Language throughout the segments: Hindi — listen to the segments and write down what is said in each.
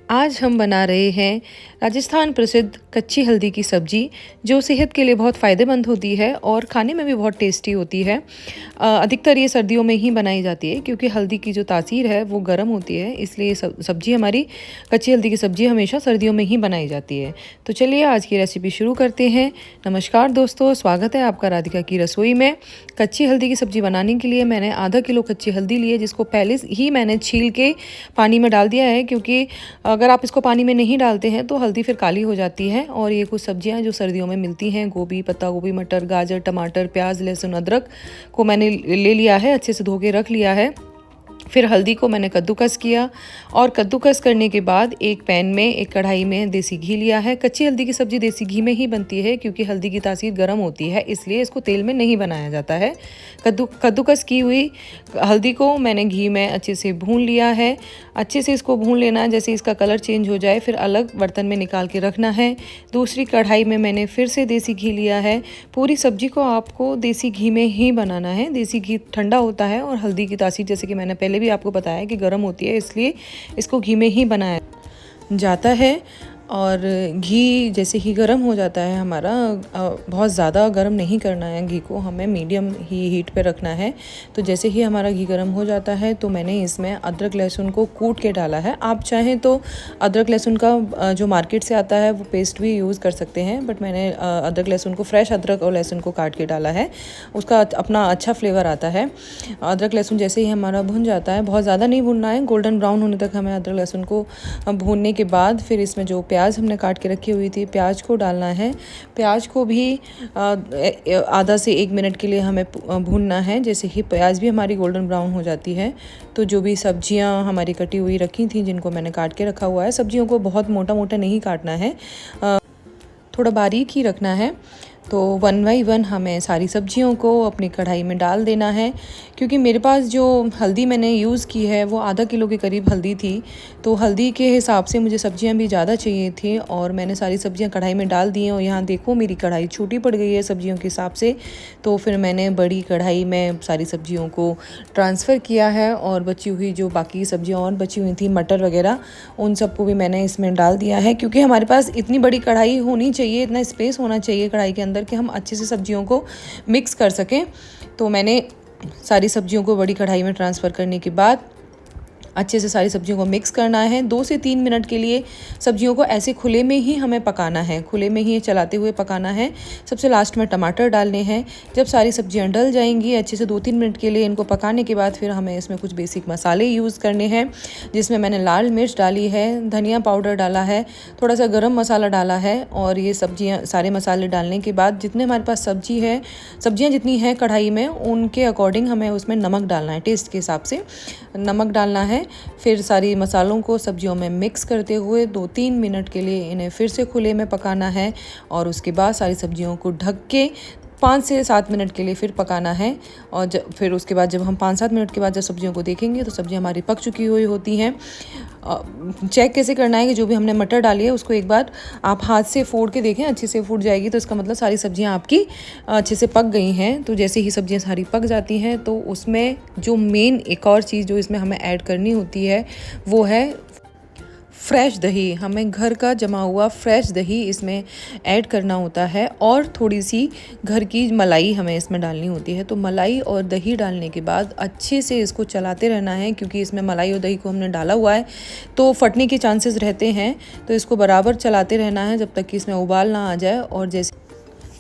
आज हम बना रहे हैं राजस्थान प्रसिद्ध कच्ची हल्दी की सब्जी, जो सेहत के लिए बहुत फ़ायदेमंद होती है और खाने में भी बहुत टेस्टी होती है। अधिकतर ये सर्दियों में ही बनाई जाती है क्योंकि हल्दी की जो तासीर है वो गर्म होती है, इसलिए सब्जी हमारी कच्ची हल्दी की सब्जी हमेशा सर्दियों में ही बनाई जाती है। तो चलिए आज की रेसिपी शुरू करते हैं। नमस्कार दोस्तों, स्वागत है आपका राधिका की रसोई में। कच्ची हल्दी की सब्जी बनाने के लिए मैंने आधा किलो कच्ची हल्दी ली है, जिसको पहले ही मैंने छील के पानी में डाल दिया है, क्योंकि अगर आप इसको पानी में नहीं डालते हैं तो हल्दी फिर काली हो जाती है। और ये कुछ सब्जियां जो सर्दियों में मिलती हैं, गोभी, पत्ता गोभी, मटर, गाजर, टमाटर, प्याज, लहसुन, अदरक को मैंने ले लिया है, अच्छे से धो के रख लिया है। फिर हल्दी को मैंने कद्दूकस किया और कद्दूकस करने के बाद एक पैन में, एक कढ़ाई में देसी घी लिया है। कच्ची हल्दी की सब्ज़ी देसी घी में ही बनती है क्योंकि हल्दी की तासीर गर्म होती है, इसलिए इसको तेल में नहीं बनाया जाता है। कद्दूकस की हुई हल्दी को मैंने घी में अच्छे से भून लिया है। अच्छे से इसको भून लेना है, जैसे इसका कलर चेंज हो जाए फिर अलग बर्तन में निकाल के रखना है। दूसरी कढ़ाई में मैंने फिर से देसी घी लिया है। पूरी सब्जी को आपको देसी घी में ही बनाना है। देसी घी ठंडा होता है और हल्दी की तासीर, जैसे कि मैंने पहले भी आपको बताया कि गर्म होती है, इसलिए इसको घी में ही बनाया जाता है। और घी जैसे ही गर्म हो जाता है हमारा, बहुत ज़्यादा गर्म नहीं करना है घी को, हमें मीडियम ही हीट पे रखना है। तो जैसे ही हमारा घी गर्म हो जाता है तो मैंने इसमें अदरक लहसुन को कूट के डाला है। आप चाहें तो अदरक लहसुन का जो मार्केट से आता है वो पेस्ट भी यूज़ कर सकते हैं, बट मैंने अदरक लहसुन को, फ्रेश अदरक और लहसुन को काट के डाला है। उसका अपना अच्छा फ्लेवर आता है। अदरक लहसुन जैसे ही हमारा भुन जाता है, बहुत ज़्यादा नहीं भुनना है, गोल्डन ब्राउन होने तक हमें अदरक लहसुन को भूनने के बाद फिर इसमें जो प्याज हमने काट के रखी हुई थी, प्याज को डालना है। प्याज को भी आधा से 1 मिनट के लिए हमें भूनना है। जैसे ही प्याज भी हमारी गोल्डन ब्राउन हो जाती है तो जो भी सब्जियां हमारी कटी हुई रखी थी, जिनको मैंने काट के रखा हुआ है, सब्जियों को बहुत मोटा मोटा नहीं काटना है, थोड़ा बारीक ही रखना है। तो 1 बाई 1 हमें सारी सब्जियों को अपनी कढ़ाई में डाल देना है। क्योंकि मेरे पास जो हल्दी मैंने यूज़ की है वो आधा किलो के करीब हल्दी थी, तो हल्दी के हिसाब से मुझे सब्जियां भी ज़्यादा चाहिए थी और मैंने सारी सब्जियां कढ़ाई में डाल दी हैं। और यहाँ देखो मेरी कढ़ाई छोटी पड़ गई है सब्जियों के हिसाब से, तो फिर मैंने बड़ी कढ़ाई में सारी सब्जियों को ट्रांसफ़र किया है और बची हुई जो बाकी सब्जियाँ और बची हुई थी, मटर वगैरह, उन सबको भी मैंने इसमें डाल दिया है। क्योंकि हमारे पास इतनी बड़ी कढ़ाई होनी चाहिए, इतना स्पेस होना चाहिए कढ़ाई के अंदर कि हम अच्छे से सब्जियों को मिक्स कर सकें। तो मैंने सारी सब्जियों को बड़ी कढ़ाई में ट्रांसफ़र करने के बाद अच्छे से सारी सब्जियों को मिक्स करना है। 2 से 3 मिनट के लिए सब्जियों को ऐसे खुले में ही हमें पकाना है, खुले में ही चलाते हुए पकाना है। सबसे लास्ट में टमाटर डालने हैं। जब सारी सब्जियां डल जाएंगी अच्छे से 2-3 मिनट के लिए इनको पकाने के बाद फिर हमें इसमें कुछ बेसिक मसाले यूज़ करने हैं, जिसमें मैंने लाल मिर्च डाली है, धनिया पाउडर डाला है, थोड़ा सा गरम मसाला डाला है। और ये सब्जियाँ, सारे मसाले डालने के बाद जितने हमारे पास सब्जियाँ जितनी हैं कढ़ाई में, उनके अकॉर्डिंग हमें उसमें नमक डालना है, टेस्ट के हिसाब से नमक डालना है। फिर सारी मसालों को सब्जियों में मिक्स करते हुए 2-3 मिनट के लिए इन्हें फिर से खुले में पकाना है। और उसके बाद सारी सब्जियों को ढक के 5 से 7 मिनट के लिए फिर पकाना है। और फिर उसके बाद जब हम 5-7 मिनट के बाद जब सब्जियों को देखेंगे तो सब्जियां हमारी पक चुकी हुई होती हैं। चेक कैसे करना है कि जो भी हमने मटर डाली है उसको एक बार आप हाथ से फोड़ के देखें, अच्छे से फूट जाएगी तो इसका मतलब सारी सब्जियां आपकी अच्छे से पक गई हैं। तो जैसे ही सब्जियां सारी पक जाती हैं तो उसमें जो मेन एक और चीज़ जो इसमें हमें ऐड करनी होती है वो है फ्रेश दही। हमें घर का जमा हुआ फ्रेश दही इसमें ऐड करना होता है और थोड़ी सी घर की मलाई हमें इसमें डालनी होती है। तो मलाई और दही डालने के बाद अच्छे से इसको चलाते रहना है, क्योंकि इसमें मलाई और दही को हमने डाला हुआ है तो फटने के चांसेस रहते हैं। तो इसको बराबर चलाते रहना है जब तक कि इसमें उबाल ना आ जाए। और जैसे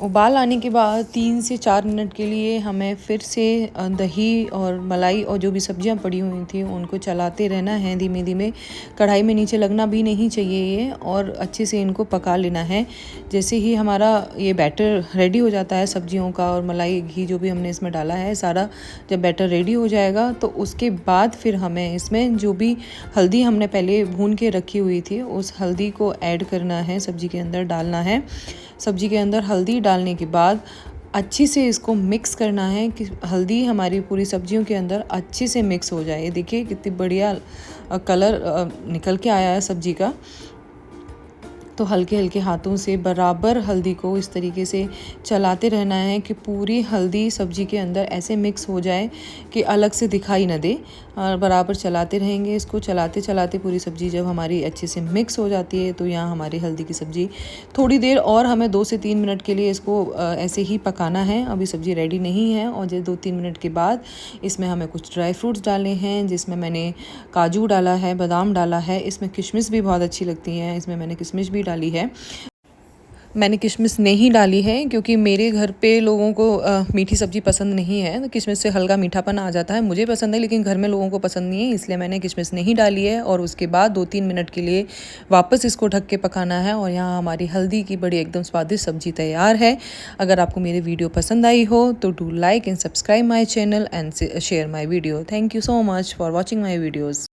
उबाल आने के बाद 3 से 4 मिनट के लिए हमें फिर से दही और मलाई और जो भी सब्जियां पड़ी हुई थी उनको चलाते रहना है धीमे धीमे। कढ़ाई में नीचे लगना भी नहीं चाहिए ये, और अच्छे से इनको पका लेना है। जैसे ही हमारा ये बैटर रेडी हो जाता है सब्जियों का और मलाई घी जो भी हमने इसमें डाला है सारा, जब बैटर रेडी हो जाएगा तो उसके बाद फिर हमें इसमें जो भी हल्दी हमने पहले भून के रखी हुई थी उस हल्दी को ऐड करना है, सब्जी के अंदर डालना है। सब्जी के अंदर हल्दी डालने के बाद अच्छी से इसको मिक्स करना है कि हल्दी हमारी पूरी सब्जियों के अंदर अच्छे से मिक्स हो जाए। देखिए कितनी बढ़िया कलर निकल के आया है सब्जी का। तो हल्के हल्के हाथों से बराबर हल्दी को इस तरीके से चलाते रहना है कि पूरी हल्दी सब्ज़ी के अंदर ऐसे मिक्स हो जाए कि अलग से दिखाई न दे। और बराबर चलाते रहेंगे इसको, चलाते चलाते पूरी सब्ज़ी जब हमारी अच्छे से मिक्स हो जाती है तो यहाँ हमारी हल्दी की सब्ज़ी थोड़ी देर और हमें 2 से 3 मिनट के लिए इसको ऐसे ही पकाना है। अभी सब्ज़ी रेडी नहीं है और जो 2-3 मिनट के बाद इसमें हमें कुछ ड्राई फ्रूट्स डालने हैं, जिसमें मैंने काजू डाला है, बादाम डाला है, इसमें किशमिश भी बहुत अच्छी लगती हैं, इसमें मैंने किशमिश भी डाली है। मैंने किशमिश नहीं डाली है क्योंकि मेरे घर पे लोगों को मीठी सब्ज़ी पसंद नहीं है, तो किशमिश से हल्का मीठापन आ जाता है। मुझे पसंद है लेकिन घर में लोगों को पसंद नहीं है, इसलिए मैंने किशमिश नहीं डाली है। और उसके बाद 2-3 मिनट के लिए वापस इसको ढक के पकाना है और यहाँ हमारी हल्दी की बड़ी एकदम स्वादिष्ट सब्ज़ी तैयार है। अगर आपको मेरी वीडियो पसंद आई हो तो do like and subscribe my channel and share my video. Thank you so much for watching my videos.